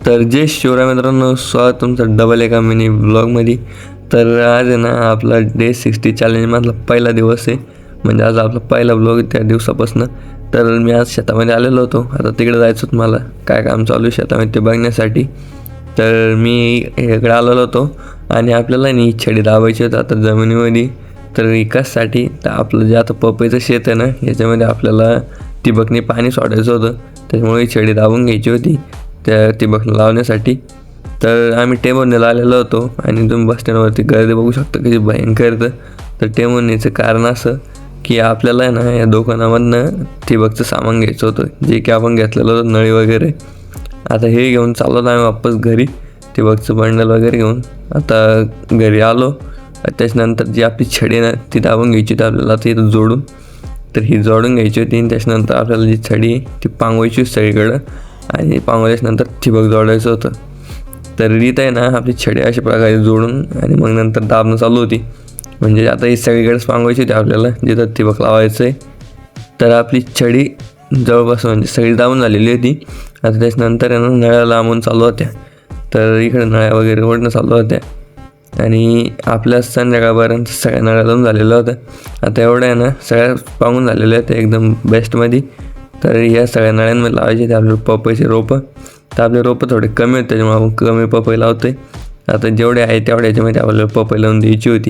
तर जय शिवराय मित्रांनो, स्वागत तुमचं डबल एका मिनी ब्लॉगमध्ये. तर आज आहे ना आपला डे 60 चॅलेंजमधला पहिला दिवस आहे. म्हणजे आज आपला पहिला ब्लॉग त्या दिवसापासून. तर मी आज शेतामध्ये आलेलो होतो. आता तिकडे जायचं होतं मला, काय काम चालू आहे शेतामध्ये ते बघण्यासाठी. तर मी इकडे आलेलो होतो आणि आपल्याला नाही छडी दाबायची होती आता जमिनीमध्ये. तर विकाससाठी तर आपलं जे आता पपईचं शेत आहे ना, याच्यामध्ये आपल्याला ठिबकने पाणी सोडायचं होतं. त्याच्यामुळे छडी दाबून घ्यायची होती त्या ठिबक लावण्यासाठी. तर आम्ही टेमोनीला आलेलो होतो आणि तुम्ही बस स्टँडवरती गर्दी बघू शकता कशी भयंकर. तर टेमोनीचं कारण असं की आपल्याला आहे ना या दुकानामधनं ठिबकचं सामान घ्यायचं होतं, जे की आपण घेतलेलं होतं नळी वगैरे. आता हे घेऊन चाललो आम्ही वापस घरी, ठिबकचं बंडल वगैरे घेऊन. आता घरी आलो, त्याच्यानंतर जी आपली छडी ना ती दाबून घ्यायची होती आपल्याला, ती जोडून. तर ही जोडून घ्यायची होती आणि त्याच्यानंतर आपल्याला जी छडी ती पांगवायची होती सगळीकडं आणि पांगवल्याच्यानंतर ठिबक जोडायचं होतं. तर रीत आहे ना आपली छडी अशा प्रकारे जोडून आणि मग नंतर दाबणं चालू होती. म्हणजे आता ही सगळीकडेच पांगवायची होती आपल्याला जिथं ठिबक लावायचं आहे. तर आपली छडी जवळपास म्हणजे सगळी दाबून झालेली होती. आता त्याच्यानंतर आहे ना नळ्या लांबून चालू होत्या. तर इकडे नळ्या वगैरे ओढणं चालू होत्या आणि आपल्या संध्याकाळपर्यंत सगळ्या नळ्या लावून झालेल्या होत्या. आता एवढं आहे ना सगळ्या पांगून झालेल्या होत्या एकदम बेस्टमध्ये. तर या सगळ्या नळ्यांमध्ये लावायचे ते आपले पपईचे रोपं. तर आपले रोपं थोडे कमी होते, त्याच्यामुळे आपण कमी पपई लावतो आहे. आता जेवढे आहे तेवढ्या याच्यामध्ये आपल्याला पपई लावून द्यायची होती.